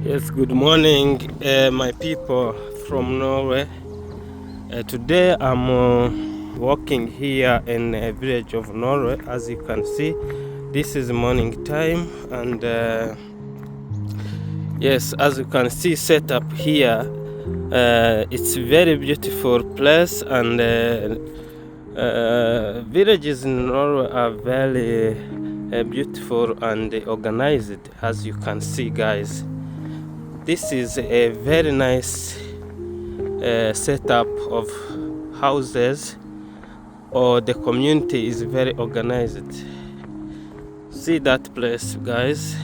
Yes, good morning, my people from Norway. Today I'm walking here in a village of Norway. As you can see, this is morning time, and yes, as you can see, set up here. It's very beautiful place, and villages in Norway are very beautiful and organized, as you can see, guys. This is a very nice setup of houses, or the community is very organized. See that place, guys?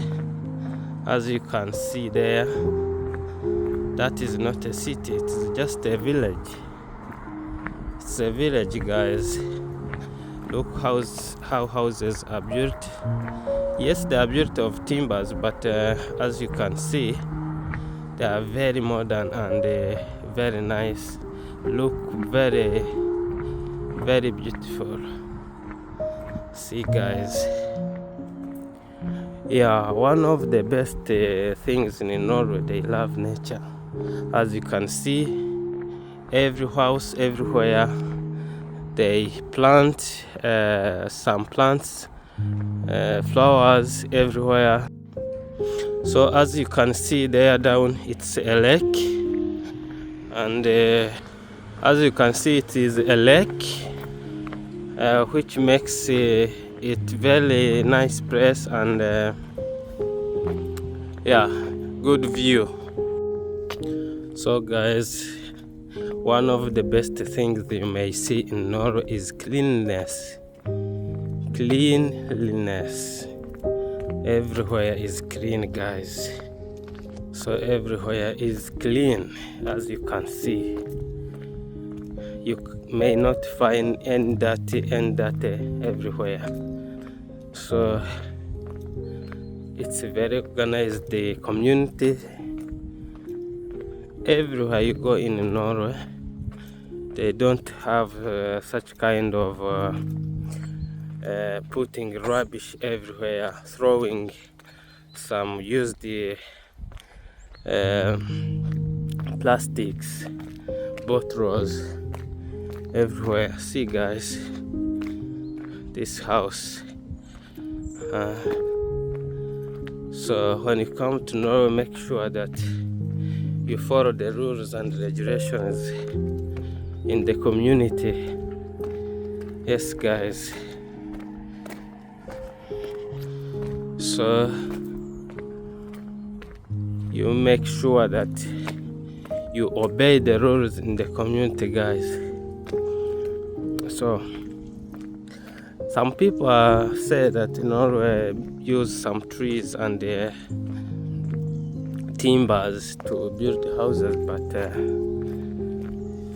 As you can see there, that is not a city, it's just a village. It's a village, guys. Look how houses are built. Yes, they are built of timbers, but as you can see, they are very modern and very nice. Look very, very beautiful. See, guys. Yeah, one of the best things in Norway, they love nature. As you can see, every house, everywhere, they plant some plants, flowers everywhere. So as you can see there down, it's a lake, and as you can see, it is a lake, which makes it very nice place, and yeah, good view. So guys, one of the best things you may see in Norway is cleanliness. Cleanliness. Everywhere is clean, guys. So everywhere is clean, as you can see. You may not find any dirty everywhere. So it's a very organized community. Everywhere you go in Norway, they don't have such kind of putting rubbish everywhere, throwing some used plastics, bottles everywhere. See, guys, this house. So when you come to Norway, make sure that you follow the rules and regulations in the community. Yes, guys. So you make sure that you obey the rules in the community, guys. So some people say that in Norway use some trees and timbers to build houses, but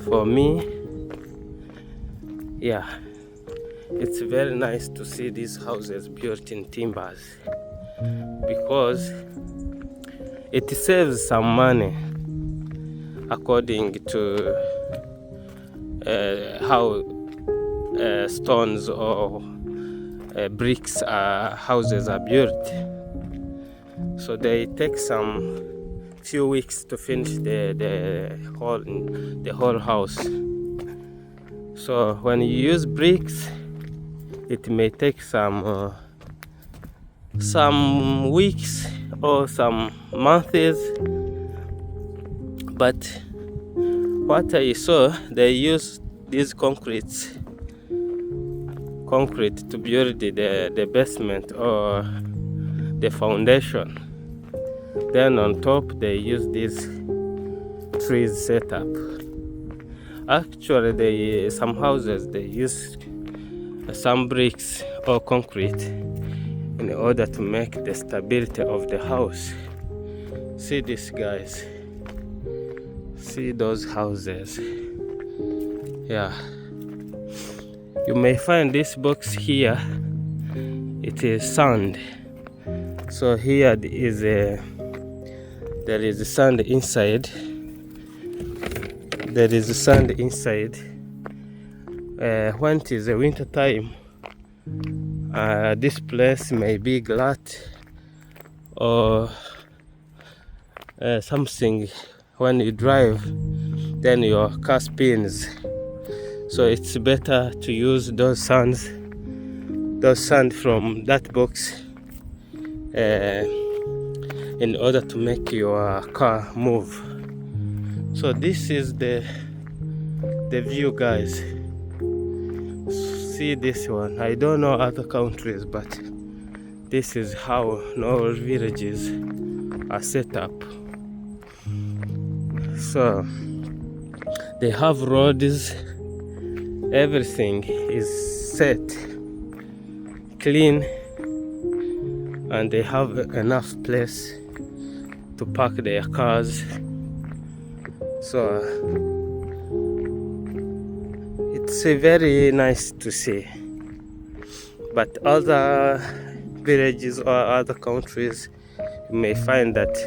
for me, yeah, it's very nice to see these houses built in timbers, because it saves some money according to how stones or bricks houses are built. So they take some few weeks to finish the whole house. So when you use bricks, it may take some weeks or some months. But what I saw, they use these concrete to build the basement or the foundation. Then on top they use these trees setup. Actually, some houses they use some bricks or concrete in order to make the stability of the house. See this, guys. See those houses. Yeah. You may find this box here. It is sand. So here there is sand inside. There is sand inside. When it is a winter time, this place may be glass or something when you drive, then your car spins. So it's better to use those sand from that box in order to make your car move. So this is the view, guys. See this one. I don't know other countries, but this is how Norway villages are set up. So they have roads, everything is set, clean, and they have enough place to park their cars. So it's very nice to see. But other villages or other countries, you may find that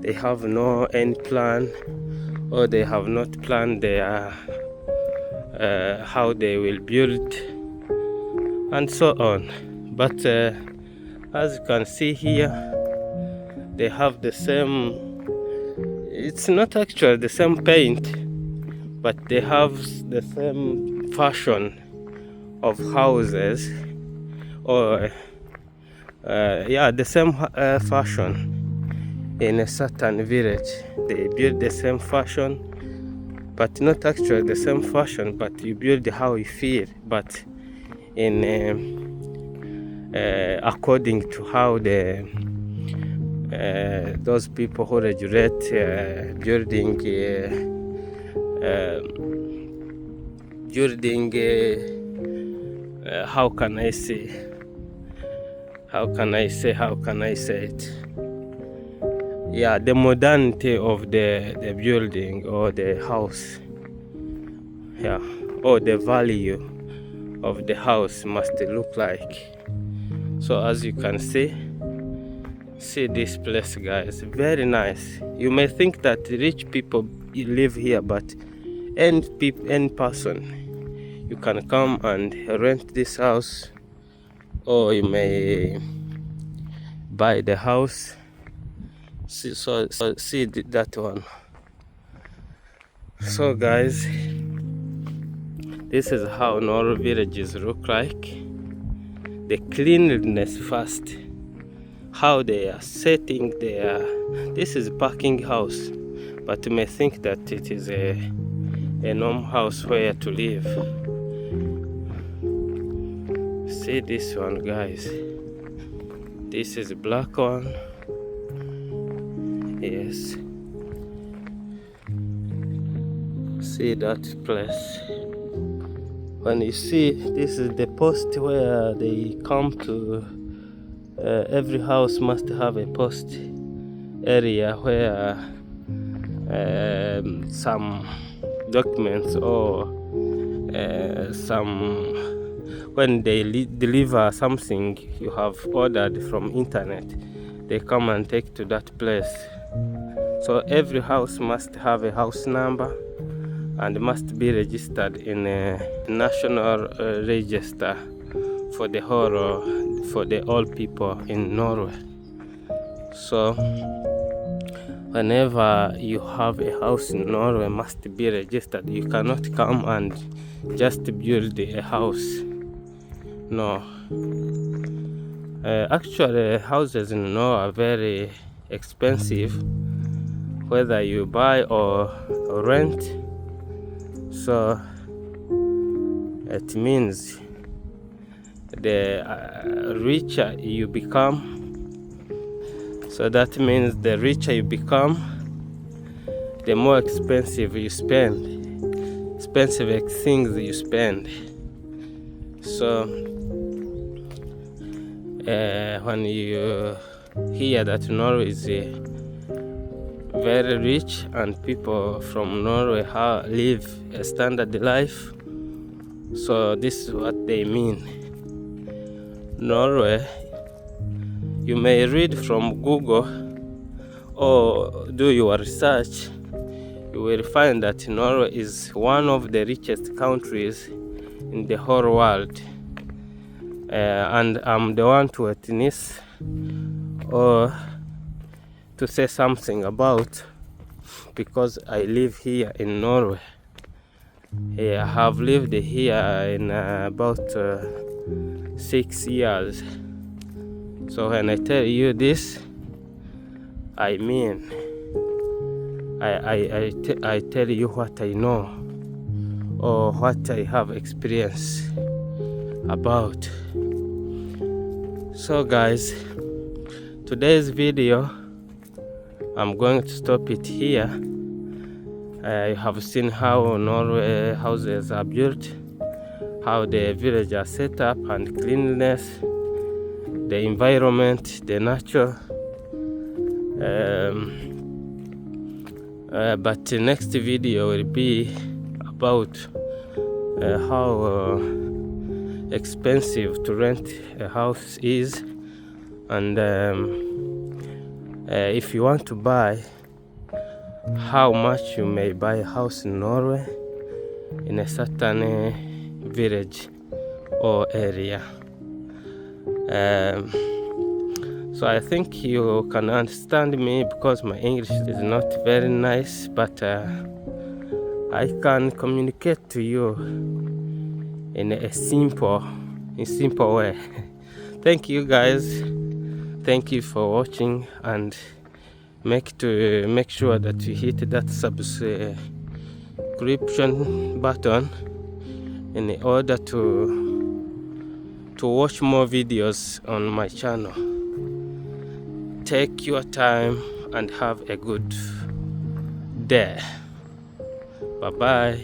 they have no any plan, or they have not planned their how they will build and so on. But as you can see here, they have the same, it's not actually the same paint, but they have the same fashion of houses, or the same fashion. In a certain village, they build the same fashion, but not actually the same fashion, but you build how you feel, but in according to how the those people who regulate building how can I say it? Yeah, the modernity of the building or the house, yeah, or the value of the house must look like. So as you can see this place, guys, very nice. You may think that rich people live here, but any person, you can come and rent this house, or you may buy the house. See that one. So guys, this is how Norway villages look like. The cleanliness first, how they are setting their, this is parking house, but you may think that it is a normal house where to live. See this one, guys. This is a black one. Yes. See that place. When you see, this is the post where they come to. Every house must have a post area where some documents or some, when they deliver something you have ordered from internet, they come and take to that place. So every house must have a house number and must be registered in a national register for the whole for the all people in Norway. So whenever you have a house in Norway, must be registered. You cannot come and just build a house. No. Actually, houses in Norway are very expensive, whether you buy or rent. So it means the richer you become. So that means the richer you become, the more expensive you spend, expensive things you spend. So when you hear that Norway is very rich and people from Norway live a standard life, so this is what they mean. Norway, you may read from Google or do your research, you will find that Norway is one of the richest countries in the whole world. And I'm the one to witness or to say something about, because I live here in Norway. I have lived here in about 6 years. So when I tell you this, I mean, I tell you what I know or what I have experience about. So guys, today's video, I'm going to stop it here. I have seen how Norway houses are built, how the villages are set up, and cleanliness, the environment, the nature. But the next video will be about how expensive to rent a house is, and if you want to buy, how much you may buy a house in Norway in a certain village or area. So I think you can understand me, because my English is not very nice, but I can communicate to you in a simple way. Thank you guys. Thank you for watching, and make sure that you hit that subscription button in order to watch more videos on my channel. Take your time and have a good day. Bye bye.